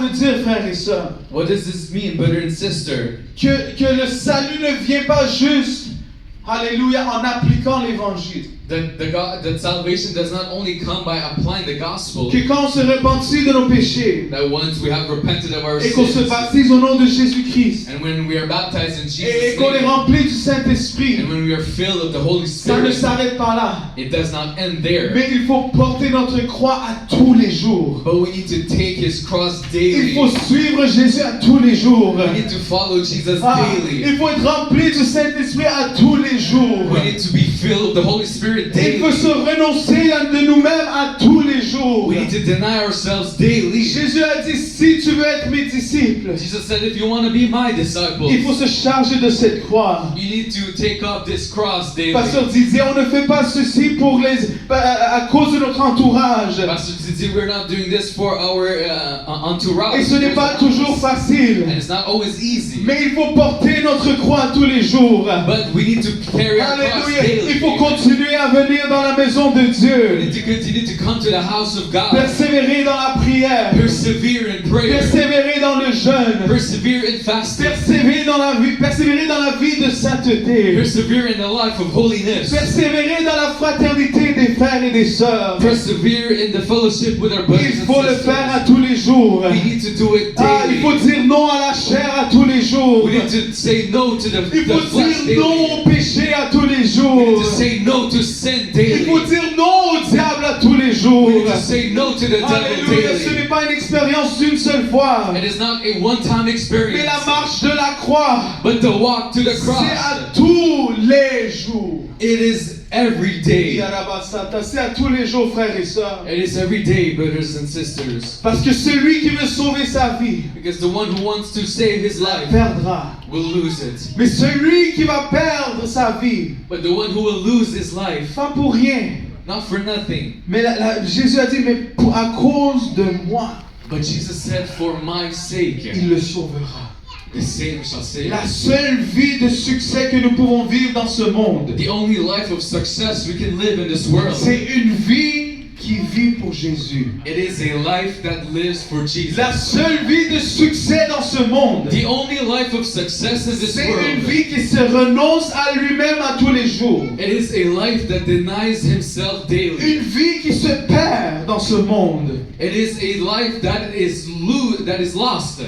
veut dire, frères et sœurs? What does this mean, brother and sister? Que le salut ne vient pas juste, alléluia, en appliquant l'évangile. That salvation does not only come by applying the gospel. Que quand on se repentit de nos péchés That once we have repented of our et qu'on se sins, baptise au nom de Jésus-Christ and when we are baptized in et Jesus' qu'on est name, rempli du Saint-Esprit, and when we are filled of the Holy ça ne Spirit, s'arrête pas là. it does not end there. Mais il faut porter notre croix à tous les jours. But we need to take His cross Il daily. faut suivre Jésus à tous les jours. We need to follow Jesus Ah, daily. il faut être rempli du Saint-Esprit à tous les jours. We need to be filled with the Holy Spirit Il faut se daily. renoncer de nous-mêmes à tous les jours. We need to deny ourselves daily. Jésus a dit, si tu veux être mes disciples, Jesus said, if you want to be my disciples, il faut se charger de cette croix. you need to take up this cross daily. Pasteur Didier, on ne fait pas ceci pour à cause de notre entourage. Pastor Titi, we're not doing this for our entourage. Et ce n'est pas toujours facile. And it's not always easy. Mais il faut porter notre croix tous les jours. But we need to carry our cross Alléluia. daily. Il faut continuer à venir dans la maison de We Dieu. need to continue to come to the house of God. Persévérer dans la prière. Persevere in prayer. Persévérer dans le jeûne. Persevere in fasting. Persévérer dans la vie de sainteté. Persevere in the life of holiness. Persévérer dans la fraternité des frères et des sœurs. Persevere in the fellowship with our brothers Il and faut le sisters. faire à tous les jours. We need to do it Ah, il daily. faut dire non à la chair à tous les jours. We need to say no to the Il faut flesh dire non daily. au péché à tous les We jours. need to say no to sin Il daily. faut dire non au diable à tous les jours. We need to say no to the devil Alléluia, ce daily. n'est pas une expérience d'une seule fois. It is not a one-time Mais experience, la marche de la croix, but the walk to the c'est cross. à tous les jours. It is every day. C'est à tous les jours, frères et sœurs. It is every day, brothers and sisters. Parce que celui qui veut sauver sa vie Because the one who wants to save his life perdra. will lose it. Mais celui qui va perdre sa vie, But the one who will lose his life, pas pour rien. not for nothing. Mais Jésus a dit, mais à cause de moi, But Jesus said, for my sake, il le sauvera. the same shall save. La seule vie de succès que nous pouvons vivre dans ce monde, The only life of success we can live in this world, c'est une vie qui vit pour Jésus. it is a life that lives for Jesus. La seule vie de succès dans ce monde, The only life of success in this c'est une world, vie qui se renonce à lui-même à tous les jours. it is a life that denies himself daily. Une vie qui se perd dans ce monde, It is a life that is lost,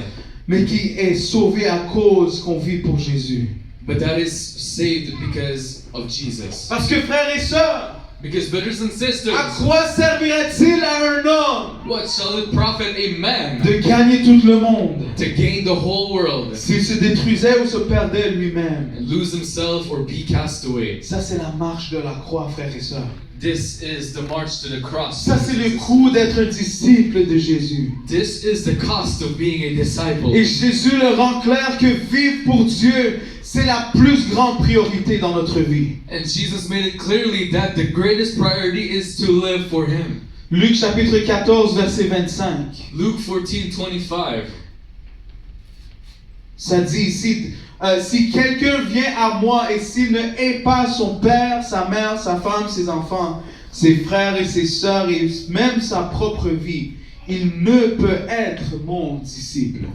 mais qui est sauvée à cause qu'on vit pour Jésus. but that is saved because of Jesus. Parce que frères et sœurs, Because brothers and sisters, à quoi servirait-il à un homme what shall it profit a man de gagner tout le monde to gain the whole world s'il se détruisait ou se perdait lui-même? and lose himself or be cast away? Ça, c'est la marche de la croix, frères et sœurs. This is the march to the cross. Ça, c'est le coût d'être un disciple de Jésus. This is the cost of being a disciple. Et Jésus le rend clair que vivre pour Dieu, c'est la plus grande priorité dans notre vie. And Jesus made it clearly that the greatest priority is to live for Him. Luc chapitre 14, verset 25. Luke 14:25. Ça dit ici, si quelqu'un vient à moi et s'il ne hait pas son père, sa mère, sa femme, ses enfants, ses frères et ses sœurs et même sa propre vie, il ne peut être mon disciple.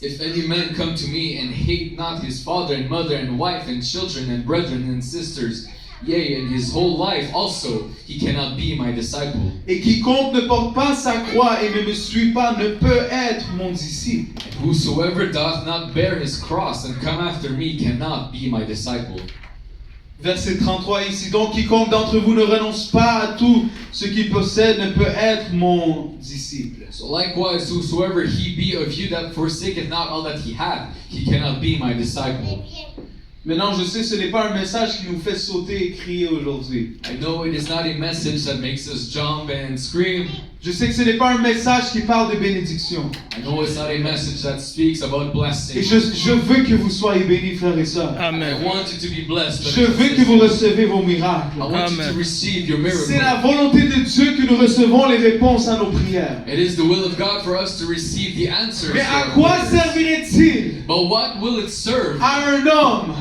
If any man come to me and hate not his father and mother and wife and children and brethren and sisters, yea, and his whole life also, he cannot be my disciple. Et quiconque ne porte pas sa croix et ne me suit pas ne peut être mon disciple. Whosoever doth not bear his cross and come after me cannot be my disciple. Verset 33 ici, donc quiconque d'entre vous ne renonce pas à tout ce qu'il possède ne peut être mon disciple. So likewise, whosoever he be of you that forsaketh not all that he hath, he cannot be my disciple. Maintenant, je sais, ce n'est pas un message qui nous fait sauter et crier aujourd'hui. I know it is not a message that makes us jump and scream. Je sais que ce n'est pas un message qui parle de bénédiction. I know it's not a message that speaks about blessing. Et je veux que vous soyez bénis, frères et sœurs. I Amen. want you to be blessed. Je veux que vous recevez vos miracles. I want you to Amen. receive your C'est la miracle. volonté de Dieu que nous recevons les réponses à nos prières. It is the will of God for us to receive the answers. Mais to à our quoi prayers. servirait-il But what will it serve à un homme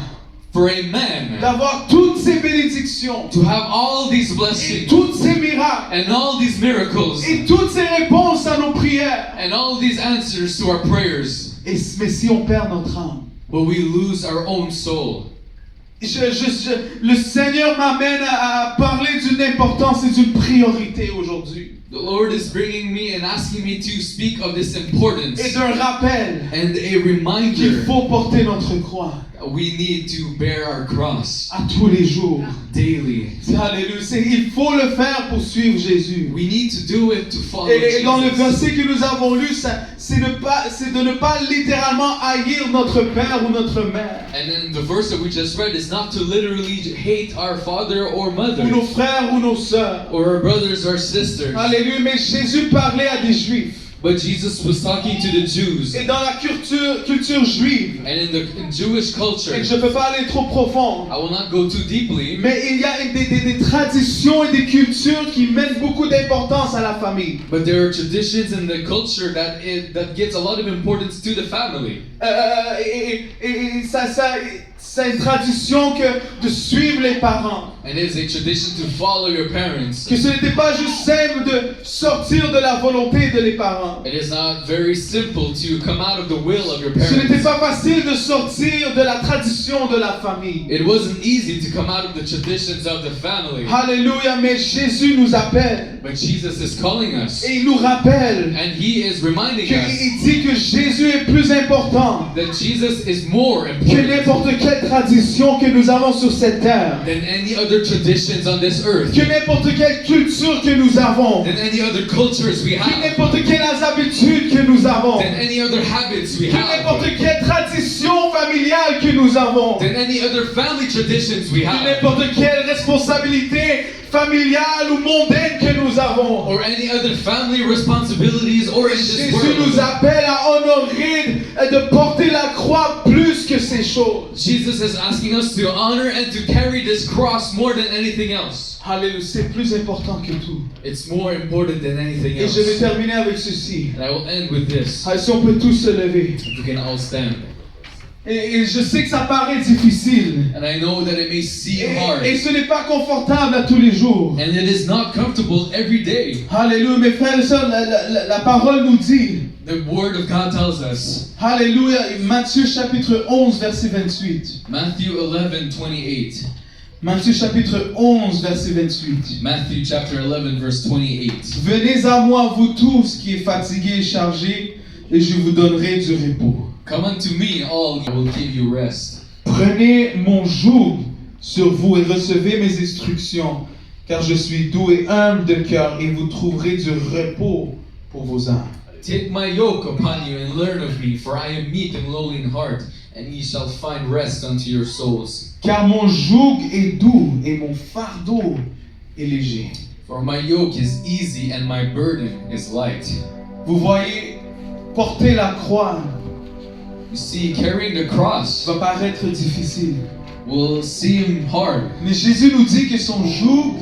for a man d'avoir toute ces bénédictions, to have all these et blessings, tous ces miracles, and all these miracles, et toutes ces réponses à nos prières. and all these answers to our prayers, Mais si on perd notre âme, but we lose our own soul. le Seigneur m'amène à parler d'une importance et d'une priorité aujourd'hui. The Lord is bringing me and asking me to speak of this importance Et d'un rappel and a qu'il reminder faut porter notre croix that we need to bear our cross à tous les jours. daily. Alléluia. Il faut le faire pour suivre Jésus. We need to do it to follow Et dans le Jesus. verset que nous avons lu, c'est de ne pas littéralement haïr notre père ou notre mère, And then the verse that we just read is not to literally hate our father or mother, ou nos frères ou nos sœurs. or our brothers or sisters. Alléluia. Mais Jésus parlait à des Juifs. But Jesus was talking to the Jews. Et dans la culture juive, And in Jewish culture, et je ne peux pas aller trop profond, I will not go too deeply, mais il y a des traditions et des cultures qui mènent beaucoup d'importance à la famille. but there are traditions in the culture that gets a lot of importance to the family. Et c'est une tradition de suivre les parents. And it is a tradition to follow your parents. Que ce n'était pas juste simple de sortir de la volonté de les parents. It is not very simple to come out of the will of your Ce n'était parents. pas facile de sortir de la tradition de la famille. It wasn't easy to come out of the traditions of the family. Alléluia, mais Jésus nous appelle But Jesus is calling us. et il nous rappelle And He is reminding us qu'il dit que Jésus est plus important that Jesus is more que important n'importe quelle tradition que nous avons sur cette terre, than any other traditions on this earth, que n'importe quelle culture que nous avons, than any other cultures we que have, n'importe quelles habitudes que nous avons, than any other habits we que n'importe have, quelle tradition familiale que nous avons, than any other family traditions we que have, n'importe quelle responsabilité familiale ou mondaine que nous avons. or any other family responsibilities or in this Jésus nous world. appelle à honorer et de porter la croix plus que ces choses. Jesus is asking us to honor and to carry this cross more than anything else. Alléluia, c'est plus important que tout. It's more important than anything Et je vais else. terminer avec ceci. And I will end with this. Si on peut tous se lever. If we can all stand. Et je sais que ça paraît difficile. And I know that it may seem hard. Et ce n'est pas confortable à tous les jours. And it is not comfortable every day. Alléluia, mes frères et sœurs, la parole nous dit. The Word of God tells us. Alléluia, Matthieu chapitre 11, verset 28. Matthew 11:28. Matthieu chapitre 11, verset 28. Matthew chapter 11 verse 28. Venez à moi, vous tous qui êtes fatigués et chargés, et je vous donnerai du repos. Come unto me, all, I will give you rest. Prenez mon joug sur vous et recevez mes instructions, car je suis doux et humble de cœur, et vous trouverez du repos pour vos âmes. Take my yoke upon you and learn of me, for I am meek and lowly in heart, and ye shall find rest unto your souls. Car mon joug est doux et mon fardeau est léger. For my yoke is easy and my burden is light. Vous voyez, porter la croix You see, carrying the cross va paraître difficile. will seem hard. Mais Jésus nous dit que son joug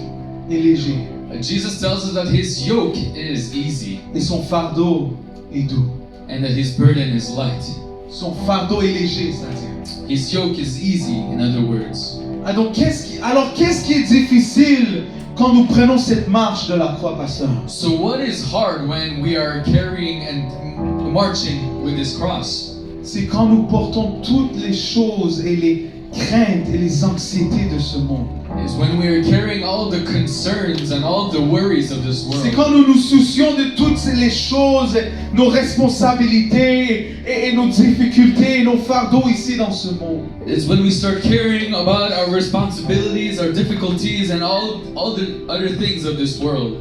est léger Jesus tells us that his yoke is easy et son fardeau est doux. and that his burden is light. Son fardeau est léger, c'est-à-dire. His yoke is easy, in other words. Alors qu'est-ce qui est difficile quand nous prenons cette marche de la croix, pasteur? So what is hard when we are carrying and marching with this cross? C'est quand nous portons toutes les choses et les craintes et les anxiétés de ce monde. Is when we are carrying all the concerns and all the worries of this C'est world. quand nous nous soucions de toutes les choses, nos responsabilités et nos difficultés et nos fardeaux ici dans ce monde. It's when we start caring about our responsibilities, our difficulties, and all the other things of this world.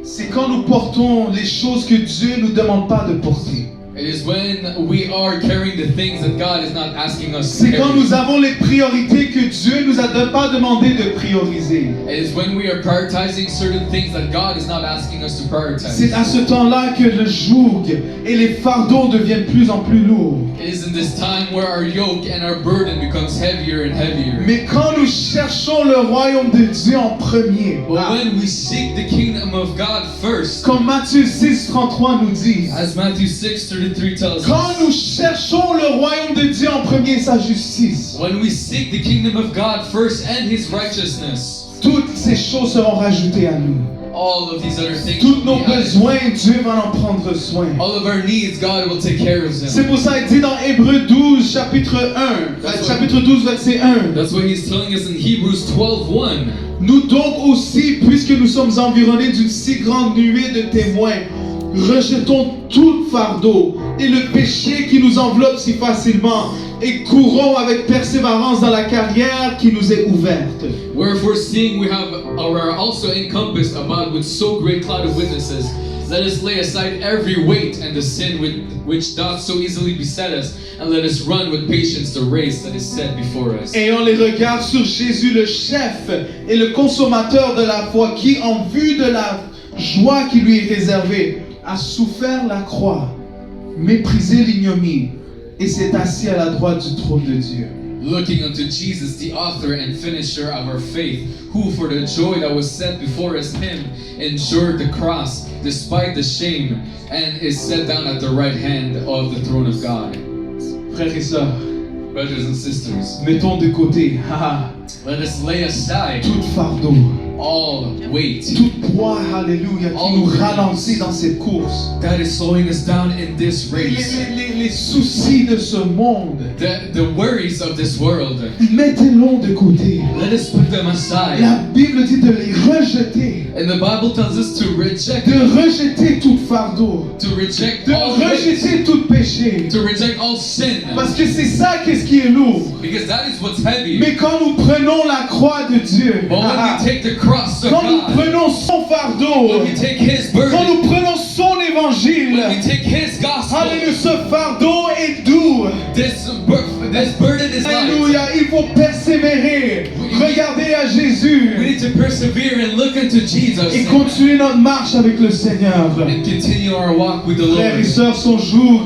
C'est quand nous portons les choses que Dieu ne nous demande pas de porter. It is when we are carrying the things that God is not asking us to C'est quand carry. nous avons les priorités que Dieu nous a pas demandé de prioriser. It is when we are prioritizing certain things that God is not asking us to C'est prioritize. à ce temps-là que le joug et les fardeaux deviennent de plus en plus lourds. It is in this time where our yoke and our burden becomes heavier and heavier. Mais quand nous cherchons le royaume de Dieu en premier, But when we seek the kingdom of God first, comme Matthieu 6:33 nous dit, As Matthew 6:33 tells quand us, nous cherchons le royaume de Dieu en premier et sa justice, when we seek the kingdom of God first and his righteousness, toutes ces choses seront rajoutées à nous. all of these other things Tous will nos be added. besoins, Dieu va en prendre soin. All of our needs, God will take care of C'est them. pour ça qu'il dit dans Hébreux 12, chapitre 1, chapitre 12, verset 1. That's what he's telling us in Hebrews 12:1. Nous donc aussi, puisque nous sommes environnés d'une si grande nuée de témoins, rejetons tout fardeau et le péché qui nous enveloppe si facilement et courons avec persévérance dans la carrière qui nous est ouverte. Wherefore, seeing we are also encompassed about with so great cloud of witnesses, let us lay aside every weight and the sin which doth so easily beset us, and let us run with patience the race that is set before us. Ayant les regards sur Jésus, le chef et le consommateur de la foi, qui, en vue de la joie qui lui est réservée, a souffert la croix, méprisé l'ignominie, et s'est assis à la droite du trône de Dieu. Looking unto Jesus, the author and finisher of our faith, who for the joy that was set before us him endured the cross, despite the shame, and is set down at the right hand of the throne of God. Frères et sœurs, Brothers and sisters, mettons de côté let us lay aside tout fardeau, all weight tout poids, alléluia, qui nous ralentit dans cette course. that is slowing us down in this Les, race. les soucis de ce monde, The worries of this world, mettez-les de côté. let us put them aside. La Bible dit de les rejeter, And the Bible tells us to reject de rejeter tout fardeau, reject de all weight, rejeter tout péché. to reject all sin. Parce que c'est ça qu'est-ce qui est lourd. Because that is what's heavy. Mais quand nous prenons la croix de Dieu, But when we take the cross of quand nous God, prenons son fardeau, when we take His quand burden, nous prenons son évangile, when we take His gospel, alléluia, ce fardeau est doux. this burden is light. Alléluia, il faut persévérer. Regardez à Jésus We need to persevere and look unto Jesus et continuer notre marche avec le Seigneur. and continue our walk with the Frères et Lord. sœurs, son joug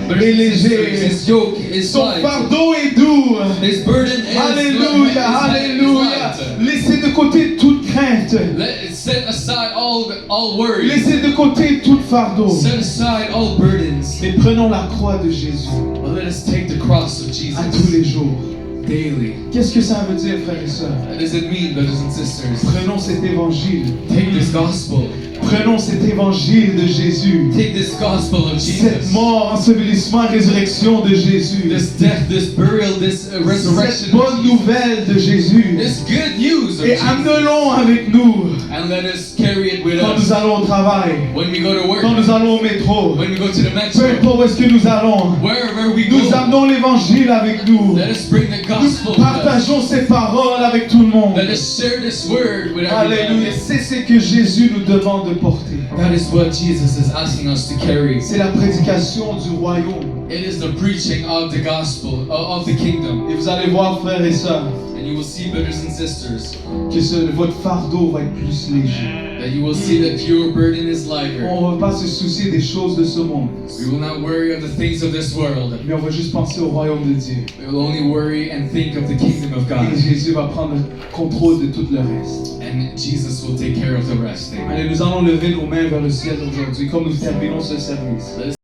Brothers est and sisters, léger, His yoke is son light. fardeau est doux. His burden is Alléluia, light. alléluia. Laissez de côté toute crainte. Let set aside all worries. Laissez de côté tout fardeau. Set aside all burdens. Et prenons la croix de Jésus But let us take the cross of à tous les Jesus jours. daily. Qu'est-ce que ça veut dire, frères et sœurs? What does it mean, brothers and sisters? Prenons cet évangile. Take this gospel. Prenons cet évangile de Jésus. Take this gospel of Cette Jesus. mort, ensevelissement, résurrection de Jésus. This death, this burial, this Cette resurrection. bonne nouvelle de Jésus. This good news of Et Jesus. amenons avec nous And let us carry it with quand nous us allons au travail, when we go to work, quand nous allons au métro, when we go to the peu metro, importe où est-ce que nous allons. wherever we Nous go. amenons l'évangile avec nous. Let us bring the gospel Nous with us. partageons ces paroles avec tout le monde. Let us share this word with Alléluia. everyone. C'est ce que Jésus nous demande de porter. That is what Jesus is asking us to carry. C'est la prédication du royaume. It is the preaching of the gospel, of the kingdom. Et vous allez voir, frères et sœurs, And you will see, brothers and sisters, que votre fardeau va être plus léger. that you will see that your burden is lighter. On ne va pas se soucier des choses de ce monde, We will not worry of the things of this world. mais on va juste penser au royaume de Dieu. We will only worry and think of the kingdom of God. Et Jésus va prendre le contrôle de tout le reste. And Jesus will take care of the rest. Amen. Allez, nous allons lever nos mains vers le ciel aujourd'hui, comme nous terminons ce service. Let us